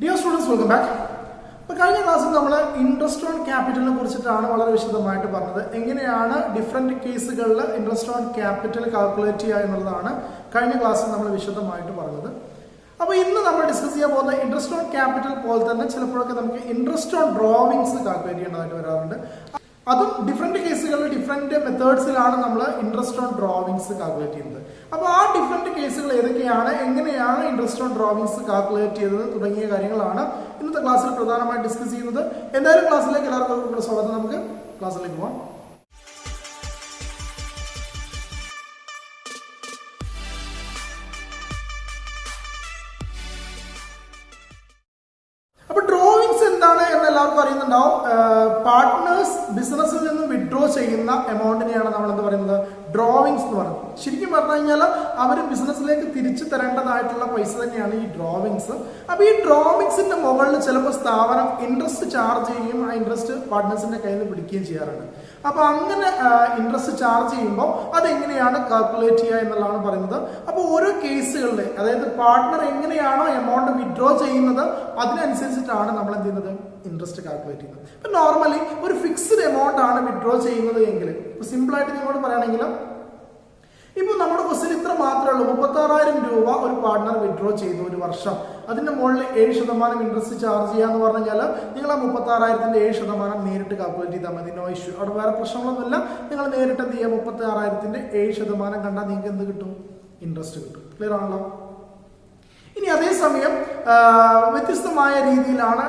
Dear students, welcome back. കഴിഞ്ഞ ക്ലാസ്സിൽ നമ്മൾ ഇൻട്രസ്റ്റ് ഓൺ ക്യാപിറ്റലിനെ കുറിച്ചിട്ടാണ് വളരെ വിശദമായിട്ട് പറഞ്ഞത്. എങ്ങനെയാണ് ഡിഫറെന്റ് കേസുകളിൽ ഇൻട്രസ്റ്റ് ഓൺ ക്യാപിറ്റൽ കാൽക്കുലേറ്റ് ചെയ്യുക എന്നുള്ളതാണ് കഴിഞ്ഞ ക്ലാസ്സിൽ നമ്മൾ വിശദമായിട്ട് പറഞ്ഞത്. അപ്പോൾ ഇന്ന് നമ്മൾ ഡിസ്കസ് ചെയ്യാൻ പോകുന്ന ഇൻട്രസ്റ്റ് ഓൺ ക്യാപിറ്റൽ പോലെ തന്നെ ചിലപ്പോഴൊക്കെ നമുക്ക് ഇൻട്രസ്റ്റ് ഓൺ ഡ്രോവിങ്സ് കാൽക്കുലേറ്റ് ചെയ്യേണ്ടതായിട്ട് വരാറുണ്ട്. അതും ഡിഫറെന്റ് കേസുകളിൽ ഡിഫറെന്റ് മെത്തേഡ്സിലാണ് നമ്മൾ ഇൻട്രസ്റ്റ് ഓൺ ഡ്രോവിങ്സ് കാൽക്കുലേറ്റ് ചെയ്യുന്നത്. അപ്പോൾ ആ ഡിഫറെന്റ് കേസുകൾ ഏതൊക്കെയാണ്, എങ്ങനെയാണ് ഇൻട്രസ്റ്റ് ഓൺ ഡ്രോവിങ്സ് കാൽക്കുലേറ്റ് ചെയ്തത് തുടങ്ങിയ കാര്യങ്ങളാണ് ഇന്നത്തെ ക്ലാസ്സിൽ പ്രധാനമായിട്ട് ഡിസ്കസ് ചെയ്യുന്നത്. എന്തായാലും ക്ലാസ്സിലേക്ക് എല്ലാവർക്കും സ്വാഗതം. നമുക്ക് ക്ലാസ്സിലേക്ക് പോകാം. അപ്പൊ ഡ്രോവിങ്സ് എന്താണ് എന്ന് എല്ലാവർക്കും അറിയുന്നുണ്ടാവും. പാർട്ട്നേഴ്സ് ബിസിനസ്സിൽ നിന്ന് വിഡ്രോ ചെയ്യുന്ന എമൗണ്ടിനെയാണ് നമ്മൾ എന്ത് പറയുന്നത്, ഡ്രോവിങ്സ് എന്ന് പറയുന്നത്. ശരിക്കും പറഞ്ഞു കഴിഞ്ഞാൽ അവർ ബിസിനസ്സിലേക്ക് തിരിച്ചു തരേണ്ടതായിട്ടുള്ള പൈസ തന്നെയാണ് ഈ ഡ്രോവിങ്സ്. അപ്പൊ ഈ ഡ്രോവിങ്സിന്റെ മുകളിൽ ചിലപ്പോൾ സ്ഥാപനം ഇൻട്രസ്റ്റ് ചാർജ് ചെയ്യുകയും ആ ഇൻട്രസ്റ്റ് പാർട്ട്നേഴ്സിന്റെ കയ്യിൽ നിന്ന് പിടിക്കുകയും ചെയ്യാറുണ്ട്. അപ്പൊ അങ്ങനെ ഇൻട്രസ്റ്റ് ചാർജ് ചെയ്യുമ്പോൾ അതെങ്ങനെയാണ് കാൽക്കുലേറ്റ് ചെയ്യുക എന്നുള്ളതാണ് പറയുന്നത്. അപ്പോൾ ഓരോ കേസുകളിൽ, അതായത് പാർട്ട്ണർ എങ്ങനെയാണോ എമൗണ്ട് വിഡ്രോ ചെയ്യുന്നത് അതിനനുസരിച്ചിട്ടാണ് നമ്മൾ എന്ത് ചെയ്യുന്നത്, ഇൻട്രസ്റ്റ് കാൽക്കുലേറ്റ് ചെയ്യുന്നത്. ഇപ്പൊ നോർമലി ഒരു ഫിക്സ്ഡ് എമൗണ്ട് ആണ് വിഡ്രോ ചെയ്യുന്നത് എങ്കിൽ, ഇപ്പൊ സിമ്പിൾ ആയിട്ട് നിങ്ങളോട് പറയുകയാണെങ്കിൽ, ഇപ്പൊ നമ്മുടെ ക്വസ്റ്റ്യൻ ഇത്ര മാത്രമേ ഉള്ളൂ. 36,000 രൂപ ഒരു പാർട്ട്ണർ വിഡ്രോ ചെയ്തു ഒരു വർഷം. അതിന്റെ മുകളിൽ 7% ഇൻട്രസ്റ്റ് ചാർജ് ചെയ്യാന്ന് പറഞ്ഞാൽ നിങ്ങൾ ആ 36,000ന്റെ 7% നേരിട്ട് കാൽക്കുലേറ്റ് ചെയ്താൽ മതി. No issue. അവിടെ വേറെ പ്രശ്നങ്ങളൊന്നുമില്ല. നിങ്ങൾ നേരിട്ട് എന്ത് ചെയ്യുക, 36,000ന്റെ 7% കണ്ടാൽ നിങ്ങൾക്ക് എന്ത് കിട്ടും, ഇൻട്രസ്റ്റ് കിട്ടും. ക്ലിയർ ആണല്ലോ. ഇനി അതേസമയം വ്യത്യസ്തമായ രീതിയിലാണ്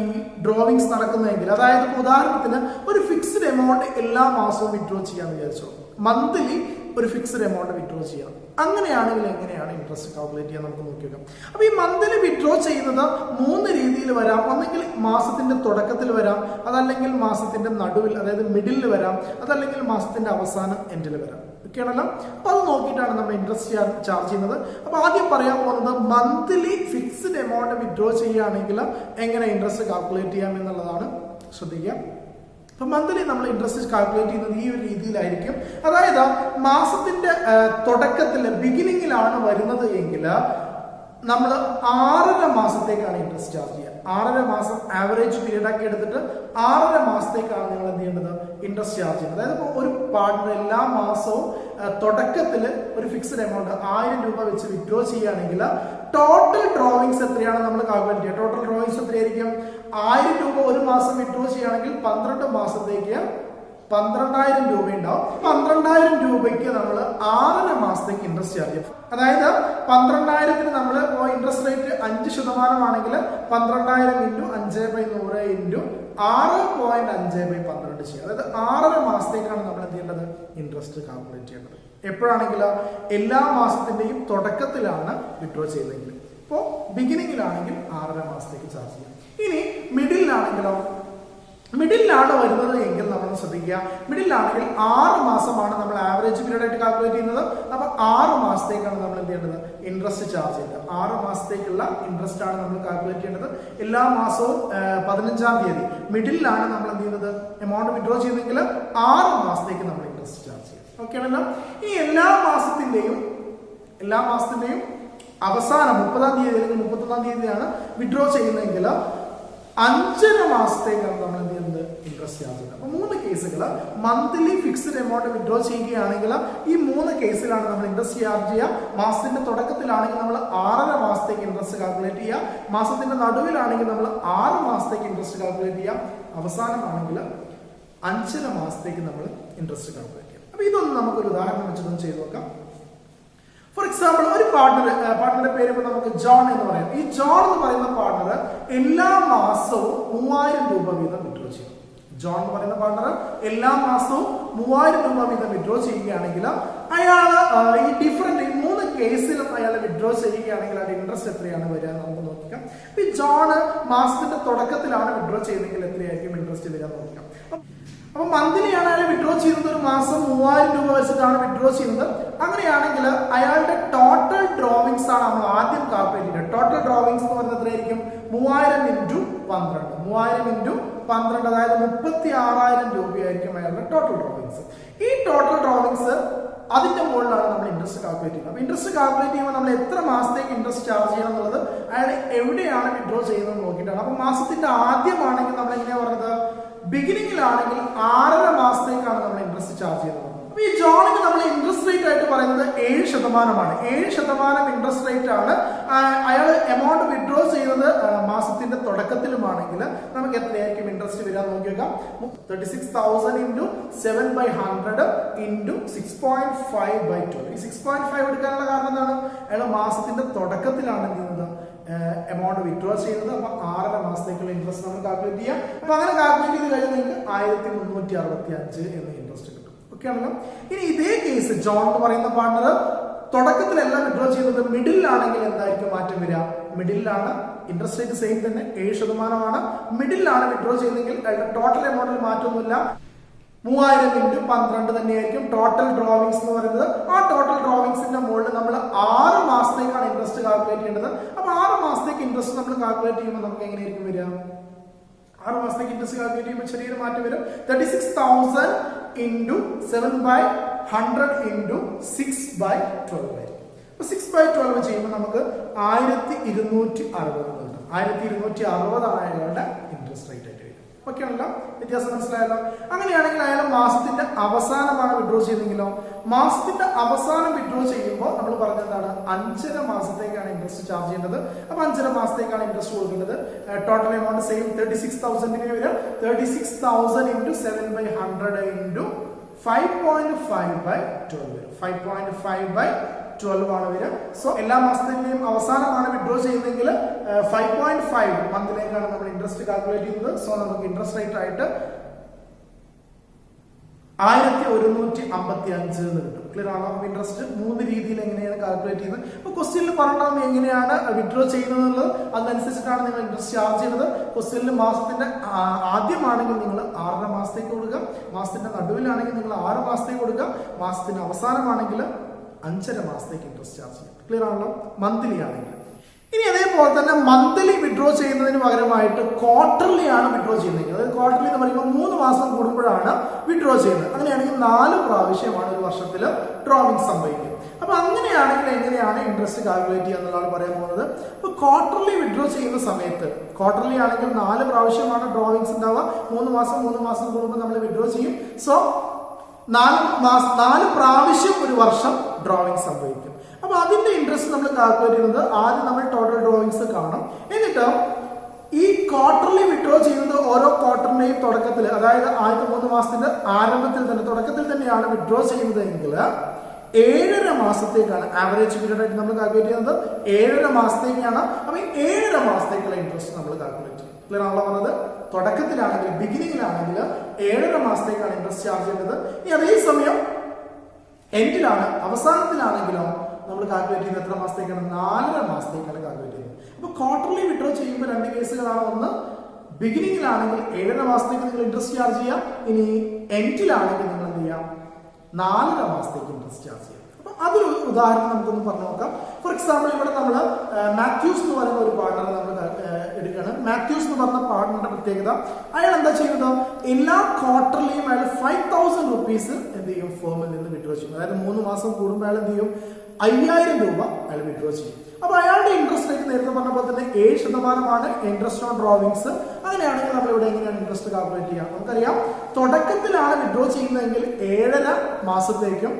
ഈ ഡ്രോവിങ്സ് നടക്കുന്നതെങ്കിൽ, അതായത് ഉദാഹരണത്തിന് ഒരു ഫിക്സ്ഡ് എമൗണ്ട് എല്ലാ മാസവും വിഡ്രോ ചെയ്യാന്ന് വിചാരിച്ചോ, മന്ത്ലി ഒരു ഫിക്സ്ഡ് എമൗണ്ട് വിഡ്രോ ചെയ്യണം. അങ്ങനെയാണെങ്കിൽ എങ്ങനെയാണ് ഇൻട്രസ്റ്റ് കാൽക്കുലേറ്റ് ചെയ്യാൻ നമുക്ക് നോക്കി നോക്കാം. അപ്പൊ ഈ മന്ത്ലി വിഡ്രോ ചെയ്യുന്നത് 3 രീതിയിൽ വരാം. ഒന്നെങ്കിൽ മാസത്തിന്റെ തുടക്കത്തിൽ വരാം, അതല്ലെങ്കിൽ മാസത്തിന്റെ നടുവിൽ അതായത് മിഡിലിൽ വരാം, അതല്ലെങ്കിൽ മാസത്തിന്റെ അവസാനം എൻഡിൽ വരാം. ഒക്കെയാണല്ലോ. അപ്പൊ അത് നോക്കിയിട്ടാണ് നമ്മൾ ഇൻട്രസ്റ്റ് ചാർജ് ചെയ്യുന്നത്. അപ്പൊ ആദ്യം പറയാൻ പോകുന്നത് മന്ത്ലി ഫിക്സ്ഡ് എമൗണ്ട് വിഡ്രോ ചെയ്യുകയാണെങ്കിൽ എങ്ങനെ ഇൻട്രസ്റ്റ് കാൽക്കുലേറ്റ് ചെയ്യാം എന്നുള്ളതാണ്. ശ്രദ്ധിക്കുക. അപ്പൊ മന്ത്ലി നമ്മൾ ഇൻട്രസ്റ്റ് കാൽക്കുലേറ്റ് ചെയ്യുന്നത് ഈ ഒരു രീതിയിലായിരിക്കും. അതായത് മാസത്തിന്റെ തുടക്കത്തിൽ ബിഗിനിങ്ങിലാണ് വരുന്നത് എങ്കിൽ നമ്മൾ 6.5 മാസത്തേക്കാണ് ഇൻട്രസ്റ്റ് ചാർജ് ചെയ്യുക. 6.5 മാസം ആവറേജ് പീരീഡ് ആക്കി എടുത്തിട്ട് 6.5 മാസത്തേക്കാണ് നിങ്ങൾ എന്ത് ചെയ്യേണ്ടത്, ഇൻട്രസ്റ്റ് ചാർജ് ചെയ്യുന്നത്. അതായത് ഇപ്പോൾ ഒരു പാർട്ട്ണർ എല്ലാ മാസവും തുടക്കത്തിൽ ഒരു ഫിക്സ്ഡ് എമൗണ്ട് 1000 രൂപ വെച്ച് വിഡ്രോ ചെയ്യുകയാണെങ്കിൽ ടോട്ടൽ ഡ്രോവിങ്സ് എത്രയാണ് നമ്മൾ കാൽക്കുലേറ്റ് ചെയ്യുക. ടോട്ടൽ ഡ്രോവിങ്സ് എത്രയായിരിക്കും, 1000 രൂപ ഒരു മാസം വിഡ്രോ ചെയ്യുകയാണെങ്കിൽ 12 മാസത്തേക്ക് 12,000 രൂപ ഉണ്ടാവും. 12,000 രൂപയ്ക്ക് നമ്മൾ 6.5 മാസത്തേക്ക് ഇൻട്രസ്റ്റ് ചാർജ് ചെയ്യും. അതായത് 12,000ത്തിന് നമ്മൾ ഇൻട്രസ്റ്റ് റേറ്റ് 5% ആണെങ്കിൽ 12,000 ഇൻറ്റു 5/100 ഇൻറ്റു 6.5/12 ചെയ്യുക. അതായത് 6.5 മാസത്തേക്കാണ് നമ്മൾ എന്ത് ചെയ്യേണ്ടത്, ഇൻട്രസ്റ്റ് കാൽക്കുലേറ്റ് ചെയ്യേണ്ടത്. എപ്പോഴാണെങ്കിലോ എല്ലാ മാസത്തിന്റെയും തുടക്കത്തിലാണ് വിഡ്രോ ചെയ്തതെങ്കിൽ. ഇപ്പോൾ ബിഗിനിങ്ങിലാണെങ്കിൽ 6.5 മാസത്തേക്ക് ചാർജ് ചെയ്യാം. ഇനി മിഡിലാണെങ്കിലോ, മിഡിലാണ് വരുന്നത് എങ്കിൽ നമ്മൾ ശ്രദ്ധിക്കുക, മിഡിലാണെങ്കിൽ 6 മാസമാണ് നമ്മൾ ആവറേജ് പീരീഡ് ആയിട്ട് കാൽക്കുലേറ്റ് ചെയ്യുന്നത്. അപ്പൊ 6 മാസത്തേക്കാണ് നമ്മൾ എന്ത് ചെയ്യേണ്ടത്, ഇൻട്രസ്റ്റ് ചാർജ് ചെയ്യുന്നത്. 6 മാസത്തേക്കുള്ള ഇൻട്രസ്റ്റ് ആണ് നമ്മൾ കാൽക്കുലേറ്റ് ചെയ്യേണ്ടത്. എല്ലാ മാസവും 15-ാം തീയതി മിഡിലാണ് നമ്മൾ എന്ത് ചെയ്യുന്നത്, എമൗണ്ട് വിഡ്രോ ചെയ്യുന്നെങ്കിൽ 6 മാസത്തേക്ക് നമ്മൾ ഇൻട്രസ്റ്റ് ചാർജ് ചെയ്യും. ഓക്കെ ആണല്ലോ. ഈ എല്ലാ മാസത്തിന്റെയും അവസാനം 30-ാം തീയതി അല്ലെങ്കിൽ 31-ാം തീയതിയാണ് വിഡ്രോ ചെയ്യുന്നതെങ്കിൽ 5.5 മാസത്തേക്കാണ് നമ്മൾ എന്ത് ചെയ്യുന്നത്, ഇൻട്രസ്റ്റ് ചാർജ് ചെയ്യുന്നത്. അപ്പൊ 3 കേസുകൾ മന്ത്ലി ഫിക്സ്ഡ് എമൗണ്ട് വിഡ്രോ ചെയ്യുകയാണെങ്കിൽ ഈ 3 കേസിലാണ് നമ്മൾ ഇൻട്രസ്റ്റ് ചാർജ് ചെയ്യുക. മാസത്തിന്റെ തുടക്കത്തിലാണെങ്കിൽ നമ്മൾ 6.5 മാസത്തേക്ക് ഇൻട്രസ്റ്റ് കാൽക്കുലേറ്റ് ചെയ്യുക. മാസത്തിന്റെ നടുവിലാണെങ്കിൽ നമ്മൾ 6 മാസത്തേക്ക് ഇൻട്രസ്റ്റ് കാൽക്കുലേറ്റ് ചെയ്യാം. അവസാനമാണെങ്കിൽ 5.5 മാസത്തേക്ക് നമ്മൾ ഇൻട്രസ്റ്റ് കാൽക്കുലേറ്റ് ചെയ്യാം. അപ്പൊ ഇതൊന്നും നമുക്കൊരു ഉദാഹരണം വെച്ചിട്ടൊന്ന് ചെയ്ത് നോക്കാം. ഫോർ എക്സാമ്പിൾ, ഒരു പാർട്ട്ണറുടെ പേര് ഇപ്പൊ നമുക്ക് ജോൺ എന്ന് പറയാം. ഈ ജോൺ എന്ന് പറയുന്ന പാർട്ട്ണർ എല്ലാ മാസവും 3,000 രൂപ വീതം വിഡ്രോ ചെയ്യും. ജോൺ എന്ന് പറയുന്ന പാർട്ട്ണർ എല്ലാ മാസവും 3,000 രൂപ വീതം വിഡ്രോ ചെയ്യുകയാണെങ്കിൽ അയാൾ ഈ 3 കേസിലും അയാൾ വിഡ്രോ ചെയ്യുകയാണെങ്കിൽ അതിന്റെ ഇൻട്രസ്റ്റ് എത്രയാണ് വരിക എന്ന് നമുക്ക് നോക്കാം. ഈ ജോൺ മാസത്തിന്റെ തുടക്കത്തിലാണ് വിഡ്രോ ചെയ്യുന്നതെങ്കിൽ എത്രയായിരിക്കും ഇൻട്രസ്റ്റ് വരിക നോക്കാം. അപ്പൊ മന്ത്ലിയാണ് അയാൾ വിഡ്രോ ചെയ്യുന്നത്. ഒരു മാസം 3,000 രൂപ വെച്ചിട്ടാണ് വിഡ്രോ ചെയ്യുന്നത്. അങ്ങനെയാണെങ്കിൽ അയാളുടെ ടോട്ടൽ ഡ്രോവിങ്സ് ആണ് നമ്മൾ ആദ്യം കാൽക്കുലേറ്റ് ചെയ്യുന്നത്. ടോട്ടൽ ഡ്രോവിങ്സ് എന്ന് പറയുന്നത് എത്രയായിരിക്കും, 3,000 ഇൻറ്റു 12. 3,000 ഇൻറ്റു 12 അതായത് 36,000 രൂപയായിരിക്കും അയാളുടെ ടോട്ടൽ ഡ്രോവിങ്സ്. ഈ ടോട്ടൽ ഡ്രോവിങ്സ് അതിന്റെ മുകളിലാണ് നമ്മൾ ഇൻട്രസ്റ്റ് കാൽക്കുലേറ്റ് ചെയ്യുന്നത്. അപ്പോൾ ഇൻട്രസ്റ്റ് കാൽക്കുലേറ്റ് ചെയ്യുമ്പോൾ നമ്മൾ എത്ര മാസത്തേക്ക് ഇൻട്രസ്റ്റ് ചാർജ് ചെയ്യണം എന്നുള്ളത് അയാൾ എവിടെയാണ് വിഡ്രോ ചെയ്യുന്നത് നോക്കിയിട്ടാണ്. അപ്പോൾ മാസത്തിന്റെ ആദ്യമാണെങ്കിൽ നമ്മൾ എങ്ങനെയാണ് പറഞ്ഞത്, ബിഗിനിങ്ങിലാണെങ്കിൽ 6.5 മാസത്തേക്കാണ് നമ്മൾ ഇൻട്രസ്റ്റ് ചാർജ് ചെയ്യുന്നത്. അപ്പൊ ഈ ജോണിന് നമ്മൾ ഇൻട്രസ്റ്റ് റേറ്റ് ആയിട്ട് പറയുന്നത് 7%. 7% ഇൻട്രസ്റ്റ് റേറ്റ് ആണ്. അയാൾ എമൗണ്ട് വിഡ്രോ ചെയ്യുന്നത് മാസത്തിന്റെ തുടക്കത്തിലുമാണെങ്കിൽ നമുക്ക് എത്രയായിരിക്കും ഇൻട്രസ്റ്റ് വരാൻ നോക്കി വെക്കാം. 36,000 ഇൻറ്റു 7/100 ഇൻറ്റു 6.5/12. ഈ 6.5 എടുക്കാനുള്ള കാരണം എന്താണ്, അയാൾ മാസത്തിന്റെ തുടക്കത്തിലാണ് എന്ത് ചെയ്യുന്നത്, എമൗണ്ട് വിഡ്രോ ചെയ്യുന്നത്. അപ്പൊ 6.5 മാസത്തേക്കുള്ള ഇൻട്രസ്റ്റ് നമ്മൾ കാൽക്കുലേറ്റ് ചെയ്യാം. അപ്പൊ അങ്ങനെ കാൽക്കുലേറ്റ് ചെയ്ത് കഴിഞ്ഞാൽ നിങ്ങൾക്ക് 1365 എന്ന ഇൻട്രസ്റ്റ് കിട്ടും. ഓക്കെ ആണല്ലോ. ഇനി ഇതേ കേസ് ജോൺ എന്ന് പറയുന്ന പാർട്ണർ തുടക്കത്തിലെല്ലാം വിഡ്രോ ചെയ്യുന്നത് മിഡിലാണെങ്കിൽ എന്തായിരിക്കും മാറ്റം വരിക, മിഡിലാണ് ഇൻട്രസ്റ്റ് റേറ്റ് സെയിം തന്നെ 7%. മിഡിലാണ് വിഡ്രോ ചെയ്യുന്നതെങ്കിൽ ടോട്ടൽ എമൗണ്ടിൽ മാറ്റമൊന്നുമില്ല. 3000 ഇൻറ്റു 12 തന്നെയായിരിക്കും ടോട്ടൽ ഡ്രോവിങ്സ് എന്ന് പറയുന്നത്. ആ ടോട്ടൽ ഡ്രോവിങ്സിന്റെ മുകളിൽ നമ്മൾ 6 മാസത്തേക്കാണ് ഇൻട്രസ്റ്റ് കാൽക്കുലേറ്റ് ചെയ്യേണ്ടത്. അപ്പൊ 6 മാസത്തേക്ക് ഇൻട്രസ്റ്റ് നമ്മൾ കാൽക്കുലേറ്റ് ചെയ്യുമ്പോൾ നമുക്ക് എങ്ങനെയായിരിക്കും വരിക, 6 മാസത്തേക്ക് ഇൻട്രസ്റ്റ് കാൽക്കുലേറ്റ് ചെയ്യുമ്പോൾ ചെറിയൊരു മാറ്റം വരും. 36,000 ഇൻറ്റു 7/100 ഇൻറ്റു 6/12 ആയിരിക്കും. അപ്പൊ 6/12 ചെയ്യുമ്പോൾ നമുക്ക് 1260 കിട്ടും. 1260 ആണ് അയാളുടെ ഇൻട്രസ്റ്റ് റേറ്റ് ആയിട്ട് വരും. ഓക്കെ ആണല്ലോ, വ്യത്യാസം മനസ്സിലായല്ലോ. അങ്ങനെയാണെങ്കിൽ അയാൾ മാസത്തിന്റെ അവസാനമാണ് വിഡ്രോ ചെയ്യുന്നതെങ്കിലോ, മാസത്തിന്റെ അവസാനം വിഡ്രോ ചെയ്യുമ്പോൾ നമ്മൾ പറഞ്ഞതാണ് 5.5 മാസത്തേക്കാണ് ഇൻട്രസ്റ്റ് ചാർജ് ചെയ്യേണ്ടത്. അപ്പൊ 5.5 മാസത്തേക്കാണ് ഇൻട്രസ്റ്റ് കൊടുക്കേണ്ടത്. ടോട്ടൽ എമൗണ്ട് സെയിം 36,000 വരും. 36,000 ഇൻറ്റു 7/100 ഇൻറ്റു 5.5/12 വരും. 5.5/12 ആണ് വരിക. സോ എല്ലാ മാസത്തിന്റെയും അവസാനമാണ് വിഡ്രോ ചെയ്യുന്നതെങ്കിൽ 5.5 മന്തിലേക്കാണ് നമ്മൾ ഇൻട്രസ്റ്റ് കാൽക്കുലേറ്റ് ചെയ്യുന്നത്. സോ നമുക്ക് ഇൻട്രസ്റ്റ് റേറ്റ് ആയിട്ട് 1155 എന്ന് കിട്ടും. ക്ലിയർ ആണോ? ഇൻട്രസ്റ്റ് 3 രീതിയിൽ എങ്ങനെയാണ് കാൽക്കുലേറ്റ് ചെയ്യുന്നത്. അപ്പൊ ക്വസ്റ്റ്യനിൽ പറഞ്ഞാൽ എങ്ങനെയാണ് വിഡ്രോ ചെയ്യുന്നത് അതനുസരിച്ചിട്ടാണ് നിങ്ങൾ ഇൻട്രസ്റ്റ് ചാർജ് ചെയ്യുന്നത്. ക്വസ്റ്റ്യനിൽ മാസത്തിന്റെ ആദ്യമാണെങ്കിൽ നിങ്ങൾ 6.5 മാസത്തേക്ക് കൊടുക്കുക, മാസത്തിന്റെ നടുവിലാണെങ്കിൽ നിങ്ങൾ 6 മാസത്തേക്ക് കൊടുക്കുക, മാസത്തിന്റെ അവസാനമാണെങ്കിൽ 5.5 മാസത്തേക്ക് ഇൻട്രസ്റ്റ് ചാർജ് ചെയ്യും. ക്ലിയർ ആണല്ലോ? മന്ത്ലി ആണെങ്കിൽ. ഇനി അതേപോലെ തന്നെ മന്ത്ലി വിഡ്രോ ചെയ്യുന്നതിന് പകരമായിട്ട് ക്വാർട്ടർലി ആണ് വിഡ്രോ ചെയ്യുന്നത്. അതായത് ക്വാർട്ടർലി എന്ന് പറയുമ്പോൾ 3 മാസം കൂടുമ്പോഴാണ് വിഡ്രോ ചെയ്യുന്നത്. അങ്ങനെയാണെങ്കിൽ 4 പ്രാവശ്യമാണ് ഒരു വർഷത്തിൽ ഡ്രോവിംഗ് സംഭവിക്കുന്നത്. അപ്പൊ അങ്ങനെയാണെങ്കിൽ എങ്ങനെയാണ് ഇൻട്രസ്റ്റ് കാൽക്കുലേറ്റ് ചെയ്യുക എന്നുള്ളതാണ് പറയാൻ പോകുന്നത്. അപ്പൊ ക്വാർട്ടർലി വിഡ്രോ ചെയ്യുന്ന സമയത്ത്, ക്വാർട്ടർലി ആണെങ്കിൽ 4 പ്രാവശ്യമാണ് ഡ്രോവിങ്സ് ഉണ്ടാവുക. 3 മാസം കൂടുമ്പോൾ നമ്മൾ വിഡ്രോ ചെയ്യും. സോ 4 പ്രാവശ്യം ഒരു വർഷം ഡ്രോവിംഗ് സംഭവിക്കും. അപ്പൊ അതിന്റെ ഇൻട്രസ്റ്റ് നമ്മൾ കാൽക്കുലേറ്റ് ചെയ്യുന്നത് ആദ്യം നമ്മൾ ടോട്ടൽ ഡ്രോവിങ്സ് കാണും. എന്നിട്ട് ഈ ക്വാർട്ടർലി വിഡ്രോ ചെയ്യുന്നത് ഓരോ ക്വാർട്ടറിന്റെയും തുടക്കത്തിൽ, അതായത് ആദ്യത്തെ 3 മാസത്തിന്റെ ആരംഭത്തിൽ തന്നെ തുടക്കത്തിൽ തന്നെയാണ് വിഡ്രോ ചെയ്യുന്നതെങ്കിൽ 7.5 മാസത്തേക്കാണ് ആവറേജ് പീരീഡ് ആയിട്ട് നമ്മൾ കാൽക്കുലേറ്റ് ചെയ്യുന്നത്. 7.5 മാസത്തേക്കാണ്. അപ്പൊ 7.5 മാസത്തേക്കുള്ള ഇൻട്രസ്റ്റ് നമ്മൾ കാൽക്കുലേറ്റ് ചെയ്യും. ക്ലിയർ ആണല്ലോ പറഞ്ഞത്? തുടക്കത്തിലാണെങ്കിൽ ബിഗിനിങ്ങിലാണെങ്കിൽ 7.5 മാസത്തേക്കാണ് ഇൻട്രസ്റ്റ് ചാർജ് ചെയ്യേണ്ടത്. ഇനി അതേസമയം എൻഡിലാണ് അവസാനത്തിലാണെങ്കിലോ നമ്മൾ കാൽക്കുലേറ്റ് ചെയ്യുന്നത് എത്ര മാസത്തേക്കാണ്, 4.5 മാസത്തേക്കാണ് കാൽക്കുലേറ്റ് ചെയ്യുന്നത്. അപ്പൊ ക്വാർട്ടർലി വിഡ്രോ ചെയ്യുമ്പോൾ 2 കേസുകളാണ്. ഒന്ന് ബിഗിനിങ്ങിലാണെങ്കിൽ 7.5 മാസത്തേക്ക് നിങ്ങൾ ഇൻട്രസ്റ്റ് ചാർജ് ചെയ്യാം. ഇനി എൻഡിലാണെങ്കിൽ നിങ്ങൾ എന്ത് ചെയ്യാം, 4.5 മാസത്തേക്ക് ഇൻട്രസ്റ്റ് ചാർജ് ചെയ്യാം. അപ്പൊ അതൊരു ഉദാഹരണം നമുക്കൊന്ന് പറഞ്ഞു നോക്കാം. ഫോർ എക്സാമ്പിൾ ഇവിടെ നമ്മൾ മാത്യൂസ് എന്ന് പറയുന്ന ഒരു പാർട്ണറെ നമ്മൾ എടുക്കുകയാണ്. മാത്യൂസ് എന്ന് പറഞ്ഞ പാർട്ണറുടെ പ്രത്യേകത, അയാൾ എന്താ ചെയ്യുന്നത്, എല്ലാ ക്വാർട്ടർലിയും അയാൾ 5,000 റുപ്പീസ് എന്ത് ചെയ്യും, ഫേമിൽ നിന്ന് വിഡ്രോ ചെയ്യും. അതായത് 3 മാസം കൂടുമ്പോൾ അയാൾ എന്ത് ചെയ്യും, 5,000 രൂപ അയാൾ വിഡ്രോ ചെയ്യും. അപ്പൊ അയാളുടെ ഇൻട്രസ്റ്റ് റേറ്റ് നേരത്തെ പറഞ്ഞപ്പോൾ തന്നെ 7% ഇൻട്രസ്റ്റ് ഓൺ ഡ്രോവിങ്സ്. അങ്ങനെയാണെങ്കിൽ നമ്മൾ ഇവിടെ എങ്ങനെയാണ് ഇൻട്രസ്റ്റ് കാൽക്കുലേറ്റ് ചെയ്യുക? നമുക്കറിയാം, തുടക്കത്തിലാണ് വിഡ്രോ ചെയ്യുന്നതെങ്കിൽ 7.5 മാസത്തേക്കും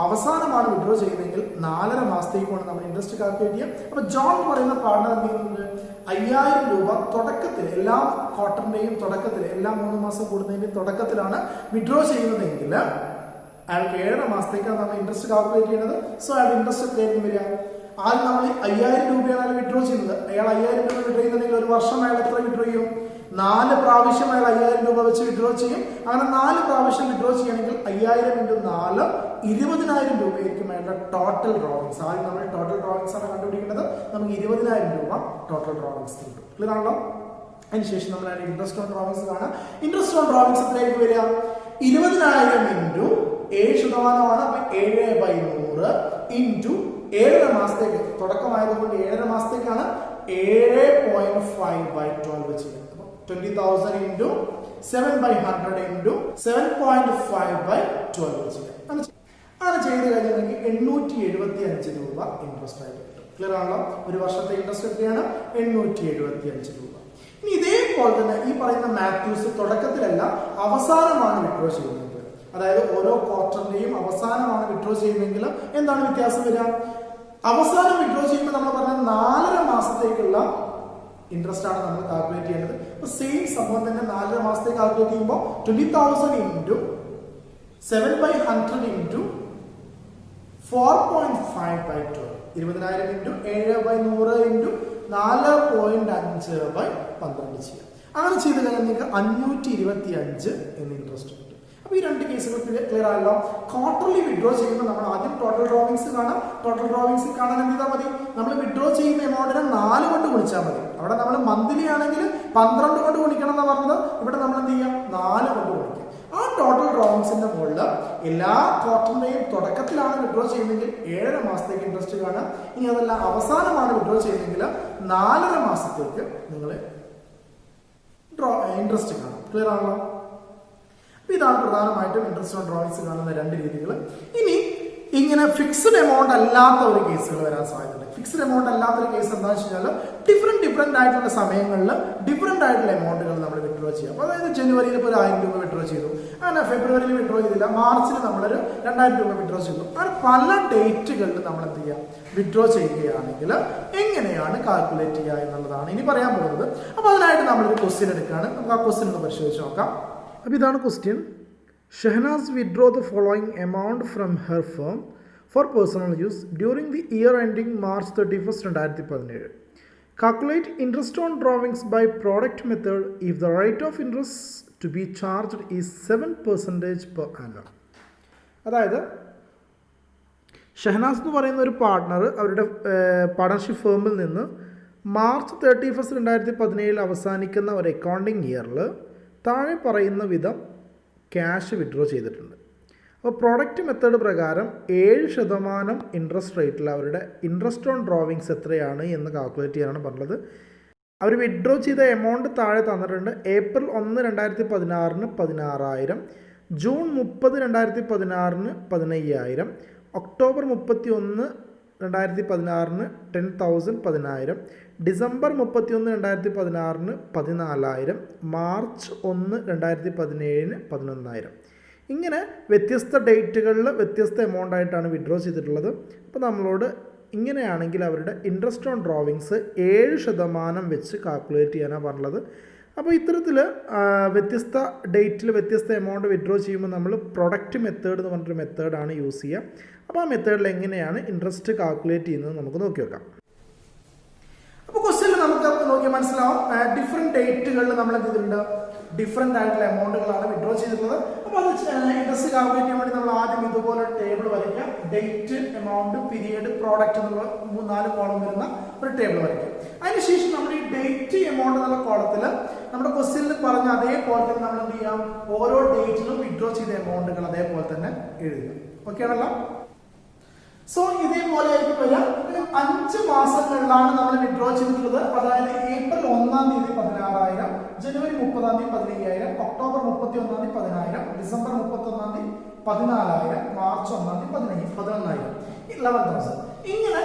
അവസാനമാണ് വിഡ്രോ ചെയ്യുന്നതെങ്കിൽ 4.5 മാസത്തേക്കുമാണ് നമ്മൾ ഇൻട്രസ്റ്റ് കാൽക്കുലേറ്റ് ചെയ്യുക. അപ്പൊ ജോൺ എന്ന് പറയുന്ന പാർട്ണർ എന്ത് ചെയ്യുന്നത്, 5,000 രൂപ തുടക്കത്തിൽ, എല്ലാ ക്വാർട്ടറിന്റെയും തുടക്കത്തിൽ, എല്ലാ 3 മാസം കൂടുന്നതിന്റെയും തുടക്കത്തിലാണ് വിഡ്രോ ചെയ്യുന്നതെങ്കിൽ അയാൾക്ക് 7.5 മാസത്തേക്കാണ് നമ്മൾ ഇൻട്രസ്റ്റ് കാൽക്കുലേറ്റ് ചെയ്യുന്നത്. സോ അയാൾ ഇൻട്രസ്റ്റ് എത്രയായിരിക്കും വരിക? ആദ്യം നമ്മൾ 5,000 രൂപയാണ് അയാൾ വിഡ്രോ ചെയ്യുന്നത്. അയാൾ 5,000 രൂപ വിഡ്രോ ചെയ്യുന്നുണ്ടെങ്കിൽ ഒരു വർഷം അയാൾ എത്ര വിഡ്രോ ചെയ്യും? 4 പ്രാവശ്യം അയാൾ 5,000 രൂപ വെച്ച് വിഡ്രോ ചെയ്യും. അങ്ങനെ 4 പ്രാവശ്യം വിഡ്രോ ചെയ്യണമെങ്കിൽ 5,000 ഇൻറ്റു 4 20,000 രൂപയായിരിക്കും അയാളുടെ ടോട്ടൽ ഡ്രോവിങ്സ്. ആദ്യം നമ്മൾ ടോട്ടൽ ഡ്രോവിങ്സ് ആണ് കണ്ടുപിടിക്കുന്നത്. നമുക്ക് 20,000 രൂപ ടോട്ടൽ ഡ്രോവിങ്സ് കിട്ടും. ക്ലിയർ ആണല്ലോ? അതിനുശേഷം നമ്മൾ അതിന്റെ ഇൻട്രസ്റ്റ് ഓൺ ഡ്രോവിങ്സ് കാണാം. ഇൻട്രസ്റ്റ് ഓൺ ഡ്രോവിങ്സ് എത്രയായിരിക്കും വരിക? 20,000 ഇൻറ്റു 7% അപ്പൊ 7/100 ഇൻറ്റു 7.5 മാസത്തേക്ക്, തുടക്കമായതുകൊണ്ട് 7.5 മാസത്തേക്കാണ് 7.5/12 ചെയ്യുന്നത്. 20,000 ഇൻറ്റു 7/100 ഇൻറ്റു 7.5/12 ചെയ്യാം. അങ്ങനെ ചെയ്ത് കഴിഞ്ഞാൽ നിങ്ങൾക്ക് 875 രൂപ ഇൻട്രസ്റ്റ് ആയിട്ട് കിട്ടും. ക്ലിയർ ആണല്ലോ? ഒരു വർഷത്തെ ഇൻട്രസ്റ്റ് എത്രയാണ്? 875 രൂപ. ഇനി ഇതേപോലെ തന്നെ ഈ പറയുന്ന മാത്യൂസ് തുടക്കത്തിലല്ല, അവസാനമാണ് വിഡ്രോ ചെയ്യുന്നത്. അതായത് ഓരോ ക്വാർട്ടറിന്റെയും അവസാനമാണ് വിഡ്രോ ചെയ്യുന്നതെങ്കിൽ എന്താണ് വ്യത്യാസം വരിക? അവസാനം വിഡ്രോ ചെയ്യുമ്പോൾ നമ്മൾ പറഞ്ഞ 4.5 മാസത്തേക്കുള്ള ഇൻട്രസ്റ്റ് ആണ് നമ്മൾ കാൽക്കുലേറ്റ് ചെയ്യേണ്ടത്. അപ്പൊ സെയിം സംഭവം തന്നെ 4.5 മാസത്തേക്ക് കാൽക്കുലേറ്റ് ചെയ്യുമ്പോൾ 20,000 ഇൻറ്റു 7/100 ഇൻറ്റു 4.5/12, 20,000 ഇൻറ്റു 7/100 ഇൻറ്റു 4.5/12 ചെയ്യാം. അങ്ങനെ ചെയ്ത് കഴിഞ്ഞാൽ നിങ്ങൾക്ക് 525 എന്ന് ഇൻട്രസ്റ്റ് കിട്ടും. അപ്പൊ ഈ രണ്ട് കേസുകൾ ക്ലിയർ ആയല്ലോ. ക്വാർട്ടർലി വിഡ്രോ ചെയ്യുമ്പോൾ നമ്മൾ ആദ്യം ടോട്ടൽ ഡ്രോവിങ്സ് കാണാം. ടോട്ടൽ ഡ്രോവിങ്സ് കാണാൻ എന്ത് ചെയ്താൽ മതി? നമ്മൾ വിഡ്രോ ചെയ്യുന്ന എമൗണ്ടിനെ 4 കൊണ്ട് ഗുണിച്ചാൽ മതി. അവിടെ നമ്മൾ മന്ത്ലി ആണെങ്കിൽ 12 കൊണ്ട് ഗുണിക്കണം എന്ന് പറഞ്ഞത്, ഇവിടെ നമ്മൾ എന്ത് ചെയ്യാം? 4 കൊണ്ട് ഗുണിക്കാം. ആ ടോട്ടൽ ഡ്രോവിങ്സിന്റെ മുകളിൽ എല്ലാ ക്വാർട്ടറിന്റെയും തുടക്കത്തിലാണ് വിഡ്രോ ചെയ്യുന്നതെങ്കിൽ 7.5 മാസത്തേക്ക് ഇൻട്രസ്റ്റ് കാണാം. ഇനി അതല്ല അവസാനമാണ് വിഡ്രോ ചെയ്യുന്നതെങ്കിൽ 4.5 മാസത്തേക്ക് നിങ്ങൾ ഇൻട്രസ്റ്റ് കാണും. ക്ലിയർ ആണല്ലോ? ഇതാണ് പ്രധാനമായിട്ടും ഇൻട്രസ്റ്റ് ഓൺ ഡ്രോയിങ്സ് കാണുന്ന രണ്ട് രീതികൾ. ഇനി ഇങ്ങനെ ഫിക്സ്ഡ് എമൗണ്ട് അല്ലാത്ത ഒരു കേസുകൾ വരാൻ സാധ്യതയുണ്ട്. ഫിക്സ്ഡ് എമൗണ്ട് അല്ലാത്ത ഒരു കേസ് എന്താണെന്ന് വെച്ച് കഴിഞ്ഞാൽ ഡിഫറെന്റ് ആയിട്ടുള്ള സമയങ്ങളിൽ ഡിഫറെന്റ് ആയിട്ടുള്ള എമൗണ്ടുകൾ നമ്മൾ വിഡ്രോ ചെയ്യാം. അപ്പോൾ അതായത് ജനുവരിയിൽ ഇപ്പോൾ 1000 രൂപ വിഡ്രോ ചെയ്തു, അങ്ങനെ ഫെബ്രുവരിയിൽ വിഡ്രോ ചെയ്തില്ല, മാർച്ചിൽ നമ്മളൊരു 2000 രൂപ വിഡ്രോ ചെയ്തു. അങ്ങനെ പല ഡേറ്റുകളിൽ നമ്മൾ എന്ത് ചെയ്യാം? വിഡ്രോ ചെയ്യുകയാണെങ്കിൽ എങ്ങനെയാണ് കാൽക്കുലേറ്റ് ചെയ്യുക എന്നുള്ളതാണ് ഇനി പറയാൻ പോകുന്നത്. അപ്പോൾ അതിനായിട്ട് നമ്മളൊരു ക്വസ്റ്റ്യൻ എടുക്കുകയാണ്. നമുക്ക് ആ ക്വസ്റ്റ്യൻ ഒന്ന് പരിശോധിച്ച് നോക്കാം. അപ്പോൾ ഇതാണ് question. Shahnaz withdrew the following amount from her firm for personal use during the year ending March 31, 2017. Calculate interest on drawings by product method if the rate of interest to be charged is 7% per annum. അതായത് ഷഹനാസ് എന്ന് പറയുന്ന ഒരു partner അവരുടെ partnership ഫേമിൽ നിന്ന് March 31, 2017 അവസാനിക്കുന്ന ഒരു accounting ഇയറിൽ താഴെ പറയുന്ന വിധം ക്യാഷ് വിഡ്രോ ചെയ്തിട്ടുണ്ട്. അപ്പോൾ പ്രോഡക്റ്റ് മെത്തേഡ് പ്രകാരം 7% ഇൻട്രസ്റ്റ് റേറ്റിൽ അവരുടെ ഇൻട്രസ്റ്റ് ഓൺ ഡ്രോവിങ്സ് എത്രയാണ് എന്ന് കാൽക്കുലേറ്റ് ചെയ്യാനാണ് പറഞ്ഞത്. അവർ വിഡ്രോ ചെയ്ത എമൗണ്ട് താഴെ തന്നിട്ടുണ്ട്. April 1, 2016 16,000, June 30, 2016 15,000, October 31, 2016 10,000 10,000, December 31, 2016 14,000, March 1, 2017 11,000. ഇങ്ങനെ വ്യത്യസ്ത ഡേറ്റുകളിൽ വ്യത്യസ്ത എമൗണ്ട് ആയിട്ടാണ് വിഡ്രോ ചെയ്തിട്ടുള്ളത്. അപ്പോൾ നമ്മളോട് ഇങ്ങനെയാണെങ്കിൽ അവരുടെ ഇൻട്രസ്റ്റ് ഓൺ ഡ്രോവിങ്സ് 7% വെച്ച് കാൽക്കുലേറ്റ് ചെയ്യാനാണ് പറഞ്ഞത്. അപ്പോൾ ഇത്തരത്തിൽ വ്യത്യസ്ത ഡേറ്റിൽ വ്യത്യസ്ത എമൗണ്ട് വിഡ്രോ ചെയ്യുമ്പോൾ നമ്മൾ പ്രൊഡക്റ്റ് മെത്തേഡ് എന്ന് പറഞ്ഞൊരു മെത്തേഡാണ് യൂസ് ചെയ്യുക. അപ്പോൾ ആ മെത്തേഡിൽ എങ്ങനെയാണ് ഇൻട്രസ്റ്റ് കാൽക്കുലേറ്റ് ചെയ്യുന്നത് നമുക്ക് നോക്കി വെക്കാം. അപ്പോൾ ക്വസ്റ്റ്യനിൽ നമുക്ക് നോക്കിയാൽ മനസ്സിലാവും, ഡിഫറെൻറ്റ് ഡേറ്റുകളിൽ നമ്മൾ എന്ത് ചെയ്തിട്ടുണ്ട്? ഡിഫറെൻ്റ് ആയിട്ടുള്ള എമൗണ്ടുകളാണ് വിഡ്രോ ചെയ്തിട്ടുള്ളത്. അപ്പോൾ അത് ഇൻട്രസ്റ്റ് കാൽക്കുലേറ്റ് ചെയ്യാൻ വേണ്ടി നമ്മൾ ആദ്യം ഇതുപോലെ ടേബിൾ വരയ്ക്കാം. ഡേറ്റ്, എമൗണ്ട്, പീരിയഡ്, പ്രോഡക്റ്റ് എന്നുള്ള 3-4 കോളം വരുന്ന ഒരു ടേബിൾ വരയ്ക്കാം. അതിനുശേഷം നമ്മൾ ഈ ഡേറ്റ്, എമൗണ്ട് എന്നുള്ള കോളത്തിൽ നമ്മുടെ ക്വസ്റ്റ്യനിൽ പറഞ്ഞ അതേപോലെ തന്നെ നമ്മൾ എന്ത് ചെയ്യാം? ഓരോ ഡേറ്റിലും വിഡ്രോ ചെയ്ത എമൗണ്ടുകൾ അതേപോലെ തന്നെ എഴുതുക. ഓക്കെ ആണല്ലോ? സോ ഇതേപോലെ ആയിരിക്കും വരിക. 5 മാസങ്ങളിലാണ് നമ്മൾ വിഡ്രോ ചെയ്തിട്ടുള്ളത്. അതായത് April 1 16,000, January 30 15,000, October 31 10,000, December 31 14,000, March 1 11,000, 11,000. ഇങ്ങനെ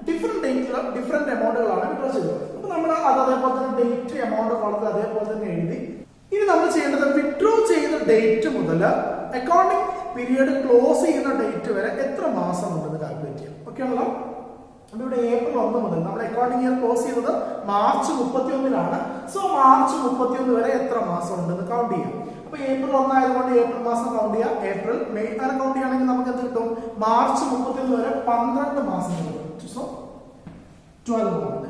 ഡിഫറെന്റ് ഡേറ്റിൽ ഡിഫറെന്റ് എമൗണ്ടുകളാണ് വിഡ്രോ ചെയ്തത്. അപ്പോൾ നമ്മൾ അത് അതേപോലെ തന്നെ ഡേറ്റ്, എമൗണ്ട് കോളത്തിൽ അതേപോലെ തന്നെ എഴുതി. ഇനി നമ്മൾ ചെയ്യേണ്ടത് വിഡ്രോ ചെയ്ത ഡേറ്റ് മുതൽ അക്കൗണ്ടിങ് പീരിയഡ് ക്ലോസ് ചെയ്യുന്ന ഡേറ്റ് വരെ എത്ര മാസം ഉണ്ടെന്ന് കാൽക്കുലേറ്റ് ചെയ്യാം. ഓക്കെ ആണല്ലോ? അപ്പോൾ ഇവിടെ April 1 മുതൽ നമ്മൾ അക്കൗണ്ടിങ് ഇയർ ക്ലോസ് ചെയ്തത് March 31. സോ March 31 വരെ എത്ര മാസം ഉണ്ടെന്ന് കൗണ്ട് ചെയ്യാം. അപ്പോൾ April 1 ആയതുകൊണ്ട് April മാസം കൗണ്ട് ചെയ്യാം. April, May അങ്ങനെ കൗണ്ട് ചെയ്യുകയാണെങ്കിൽ നമുക്ക് എന്ത് കിട്ടും? March 31 വരെ 12 മാസങ്ങൾ കിട്ടും. So 12 months.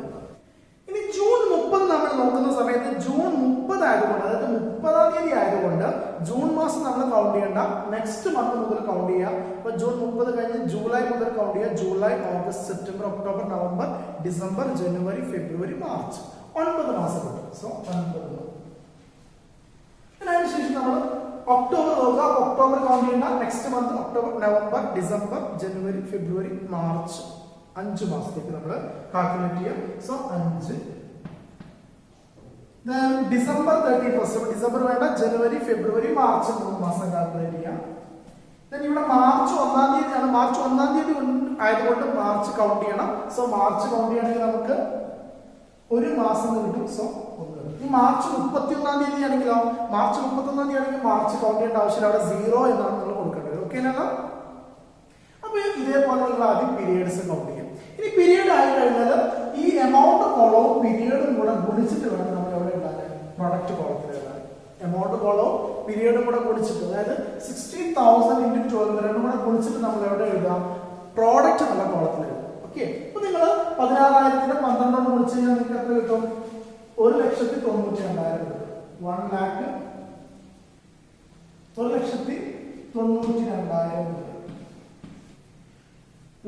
ഇനി June 30 നമ്മൾ നോക്കുന്ന സമയത്ത് June 30 ആയതുകൊണ്ട്, അതായത് 30-ാം തീയതി ആയതുകൊണ്ട് ജൂൺ മാസം നമ്മൾ കൗണ്ട് ചെയ്യേണ്ട, നെക്സ്റ്റ് മന്ത് മുതൽ കൗണ്ട് ചെയ്യാം. അപ്പൊ June 30 കഴിഞ്ഞ് July മുതൽ കൗണ്ട് ചെയ്യാം. July, August, September, October, November, December, January, February, March 9 മാസം കിട്ടും. സോ 9. അതിനുശേഷം നമ്മൾ ഒക്ടോബർ നോക്കുക. ഒക്ടോബർ കൗണ്ട് ചെയ്യേണ്ട, next month October, November, December, January, February, March 5 മാസത്തേക്ക് നമ്മൾ കാൽക്കുലേറ്റ് ചെയ്യാം. സോ 5. December 31, ഡിസംബർ വേണ്ട, ജനുവരി, ഫെബ്രുവരി, മാർച്ച് 3 മാസം കാൽക്കുലേറ്റ് ചെയ്യാം. ഇവിടെ മാർച്ച് 1-ാം തീയതിയാണ്. മാർച്ച് 1-ാം തീയതി ആയതുകൊണ്ട് മാർച്ച് കൗണ്ട് ചെയ്യണം. സോ മാർച്ച് കൗണ്ട് ചെയ്യണമെങ്കിൽ നമുക്ക് ഒരു മാസം കിട്ടും. സോ ഈ മാർച്ച് 31-ാം തീയതി ആണെങ്കിലോ, മാർച്ച് 31-ാം തീയതി ആണെങ്കിൽ മാർച്ച് കൗണ്ട് ചെയ്യേണ്ട ആവശ്യമില്ല, അവിടെ 0 എന്നാണ് നിങ്ങൾ കൊടുക്കേണ്ടത്. ഓക്കെ ആണല്ലോ. അപ്പൊ ഇതേപോലെ നിങ്ങൾ ആദ്യം പീരിയഡ്സ് കൗണ്ട് ചെയ്യും. ഇനി പീരിയഡ് ആയി കഴിഞ്ഞാൽ ഈ എമൗണ്ട് കോളവും പീരിയഡും കൂടെ ഗുണിച്ചിട്ട് വേണം നമ്മൾ എവിടെ എഴുതാൻ, പ്രൊഡക്റ്റ് കോളത്തിൽ എഴുതാൻ. എമൗണ്ട് കോളവും പീരിയഡും കൂടെ ഗുണിച്ചിട്ട്, അതായത് 60,000 × 12 രണ്ടും കൂടെ ഗുണിച്ചിട്ട് നമ്മൾ എവിടെ എഴുതാം, പ്രോഡക്റ്റ് എന്നുള്ള കോളത്തിൽ എഴുതാം. ഓക്കെ. അപ്പൊ നിങ്ങൾ 16,000 12 കൊണ്ട് ഗുണിച്ച് കഴിഞ്ഞാൽ നിങ്ങൾക്ക് എത്ര കിട്ടും? 1,92,000 കിട്ടും. 1,92,000 കിട്ടും.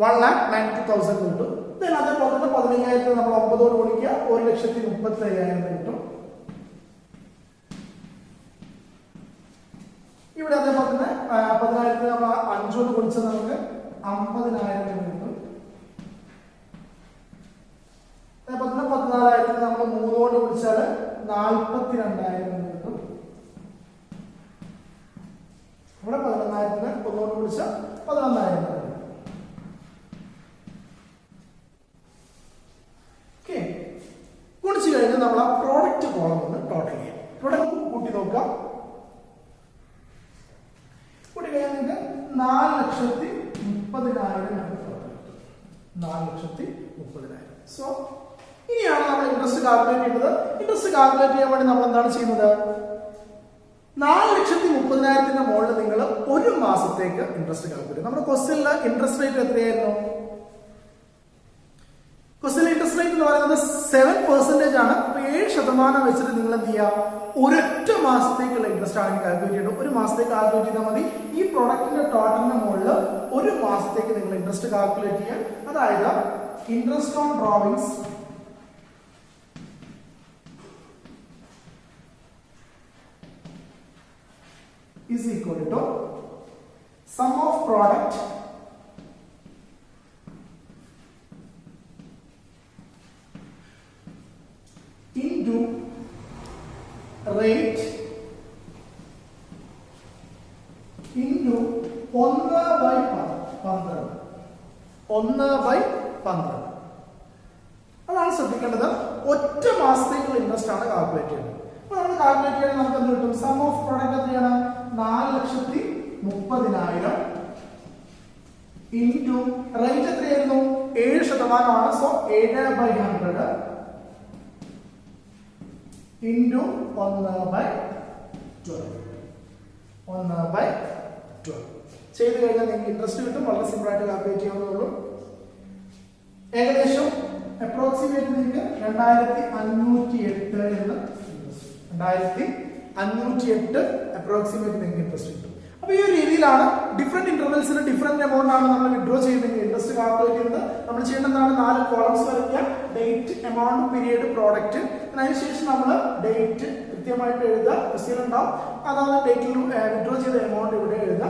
1,92,000 കിട്ടും. അതേപോലെ തന്നെ 15,000 നമ്മൾ 9 കൊണ്ട് ഗുണിക്കുക, 1,35,000 കിട്ടും. ഇവിടെ അതേപോലെ തന്നെ 10,000 നമ്മൾ 5 കൊണ്ട് ഗുണിച്ചാൽ നമുക്ക് 50,000 കിട്ടും. അതേപോലെ തന്നെ 14,000 നമ്മൾ 3 കൊണ്ട് ഗുണിച്ചാൽ 42,000 കിട്ടും. ഇവിടെ 11,000 1 കൊണ്ട് ഗുണിച്ചാൽ 11,000 കിട്ടും. ഗുണിച്ചു കഴിഞ്ഞാൽ നമ്മൾ ആ പ്രോഡക്റ്റ് കോളം ഒന്ന് ടോട്ടൽ ചെയ്യാം. ഇവിടെ കൂട്ടി നോക്കാം. കൂട്ടി കഴിഞ്ഞാൽ നിങ്ങൾക്ക് 4,30,000 4,30,000. സോ ഇനിയാണ് നമ്മൾ ഇൻട്രസ്റ്റ് കാൽക്കുലേറ്റ് ചെയ്യുന്നത്. ഇൻട്രസ്റ്റ് കാൽക്കുലേറ്റ് ചെയ്യാൻ വേണ്ടി നമ്മൾ എന്താണ് ചെയ്യുന്നത്? 4,30,000 മുകളിൽ നിങ്ങൾ ഒരു മാസത്തേക്ക് ഇൻട്രസ്റ്റ് കാൽക്കുലേറ്റ് ചെയ്യും. നമ്മുടെ ക്വസ്റ്റ്യനിൽ ഇൻട്രസ്റ്റ് റേറ്റ് എത്രയായിരുന്നു? ക്വസ്റ്റ്യൻ ഇൻട്രസ്റ്റ് റേറ്റ് എന്ന് പറയുന്നത് 7% ആണ്. അപ്പൊ 7% വെച്ചിട്ട് നിങ്ങൾ എന്ത് ചെയ്യുക, ഒരൊറ്റ മാസത്തേക്കുള്ള ഇൻട്രസ്റ്റ് ആണ് കാൽക്കുലേറ്റ് ചെയ്യേണ്ടത്. ഒരു മാസത്തേക്ക് കാൽക്കുലേറ്റ് ചെയ്താൽ മതി. ഈ പ്രൊഡക്റ്റിന്റെ ടോട്ടലിന്റെ മുകളിൽ ഒരു മാസത്തേക്ക് നിങ്ങൾ ഇൻട്രസ്റ്റ് കാൽക്കുലേറ്റ് ചെയ്യാൻ. അതായത് interest on drawings is equal to sum of product into rate into 1/12. 1/12. അതാണ് ശ്രദ്ധിക്കേണ്ടത്. ഒറ്റ മാസത്തേക്കുള്ള ഇൻട്രസ്റ്റ് ആണ് കാൽക്കുലേറ്റ് ചെയ്യുന്നത്. അപ്പൊ നമ്മൾ കാൽക്കുലേറ്റ് ചെയ്യാൻ നമുക്ക് എന്ത് കിട്ടും? സം ഓഫ് പ്രോഡക്റ്റ് എത്രയാണ്? 4,30,000 ഇൻറ്റു റേറ്റ് എത്രയായിരുന്നു? 7% ആണ്. So 7/100 into 1/12. 1/12 ചെയ്ത് കഴിഞ്ഞാൽ നിങ്ങൾക്ക് ഇൻട്രസ്റ്റ് കിട്ടും. വളരെ സിമ്പിൾ ആയിട്ട് കാൽക്കുലേറ്റ് ചെയ്യാവുന്നതുള്ളൂ. ഏകദേശം അപ്രോക്സിമേറ്റ് നിങ്ങൾക്ക് 2,508 എന്ന് 2,508 അപ്രോക്സിമേറ്റ് നിങ്ങൾക്ക് ഇൻട്രസ്റ്റ് കിട്ടും. അപ്പൊ ഈ ഒരു രീതിയിലാണ് ഡിഫറെന്റ് ഇന്റർവെൽസിന് ഡിഫറെന്റ് എമൗണ്ട് ആണ് നമ്മൾ വിഡ്രോ ചെയ്യുന്നത്. ഇൻട്രസ്റ്റ് കാൽക്കുലേറ്റ് ചെയ്യുന്നത് നമ്മൾ ചെയ്യേണ്ടതാണ് 4 കോളംസ് വരയ്ക്കുക. Date, amount, period, product. അതിനുശേഷം നമ്മൾ ഡേറ്റ് കൃത്യമായിട്ട് എഴുതുക. ക്വസ്റ്റ്യൻ ഉണ്ടാവും. അതാണ് ഡേറ്റിൽ വിഡ്രോ ചെയ്ത എമൗണ്ട് ഇവിടെ എഴുതുക.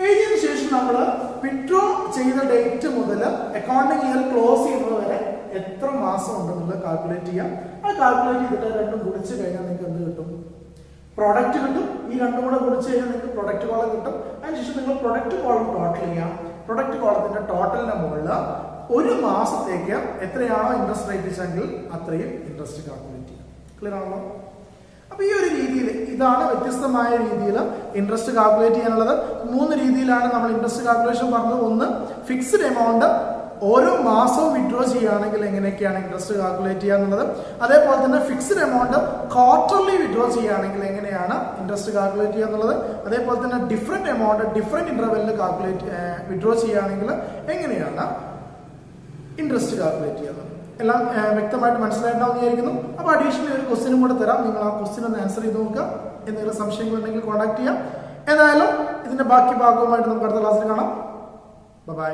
എഴുതിയതിനു ശേഷം നമ്മൾ വിഡ്രോ ചെയ്ത ഡേറ്റ് മുതൽ അക്കൗണ്ടിങ് ഇയർ ക്ലോസ് ചെയ്യുന്നത് വരെ എത്ര മാസം ഉണ്ടെന്നുള്ളത് കാൽക്കുലേറ്റ് ചെയ്യാം. അത് കാൽക്കുലേറ്റ് ചെയ്തിട്ട് രണ്ടും ഗുണിച്ച് കഴിഞ്ഞാൽ നിങ്ങൾക്ക് എന്ത് കിട്ടും? പ്രോഡക്റ്റ് കിട്ടും. ഈ രണ്ടും കൂടെ ഗുണിച്ച് കഴിഞ്ഞാൽ നിങ്ങൾക്ക് പ്രൊഡക്റ്റ് കോളം കിട്ടും. അതിനുശേഷം നിങ്ങൾ പ്രൊഡക്റ്റ് കോളം ടോട്ടൽ ചെയ്യാം. പ്രൊഡക്റ്റ് കോളത്തിന്റെ ടോട്ടലിന്റെ മുകളിൽ ഒരു മാസത്തേക്ക് എത്രയാണോ ഇൻട്രസ്റ്റ് റേറ്റ് വെച്ചെങ്കിൽ അത്രയും ഇൻട്രസ്റ്റ് കാൽക്കുലേറ്റ് ചെയ്യാം. ക്ലിയർ ആണല്ലോ? അപ്പൊ ഈ ഒരു രീതിയിൽ ഇതാണ് വ്യത്യസ്തമായ രീതിയിൽ ഇൻട്രസ്റ്റ് കാൽക്കുലേറ്റ് ചെയ്യാനുള്ളത്. 3 രീതിയിലാണ് നമ്മൾ ഇൻട്രസ്റ്റ് കാൽക്കുലേഷൻ പറഞ്ഞത്. ഒന്ന്, ഫിക്സ്ഡ് എമൗണ്ട് ഓരോ മാസവും വിഡ്രോ ചെയ്യുകയാണെങ്കിൽ എങ്ങനെയൊക്കെയാണ് ഇൻട്രസ്റ്റ് കാൽക്കുലേറ്റ് ചെയ്യാന്നുള്ളത്. അതേപോലെ തന്നെ ഫിക്സ്ഡ് എമൗണ്ട് ക്വാർട്ടർലി വിഡ്രോ ചെയ്യുകയാണെങ്കിൽ എങ്ങനെയാണ് ഇൻട്രസ്റ്റ് കാൽക്കുലേറ്റ് ചെയ്യാന്നുള്ളത്. അതേപോലെ തന്നെ ഡിഫറെന്റ് എമൗണ്ട് ഡിഫറെന്റ് ഇന്റർവെല്ലിൽ വിഡ്രോ ചെയ്യുകയാണെങ്കിൽ എങ്ങനെയാണ് ഇൻട്രസ്റ്റ് കാൽക്കുലേറ്റ് ചെയ്യുന്നത്. എല്ലാം വ്യക്തമായിട്ട് മനസ്സിലായിട്ടുണ്ടാവും വിചാരിക്കുന്നു. അപ്പോൾ അഡീഷണൽ ഒരു ക്വസ്റ്റ്യനും കൂടെ തരാം. നിങ്ങൾ ആ ക്വസ്റ്റ്യൻ ഒന്ന് ആൻസർ ചെയ്ത് നോക്കുക. എന്തെങ്കിലും സംശയങ്ങളുണ്ടെങ്കിൽ കോൺടാക്ട് ചെയ്യാം. ഏതായാലും ഇതിന്റെ ബാക്കി ഭാഗവുമായിട്ട് നമുക്ക് അടുത്ത ക്ലാസ്സിൽ കാണാം. ബൈ.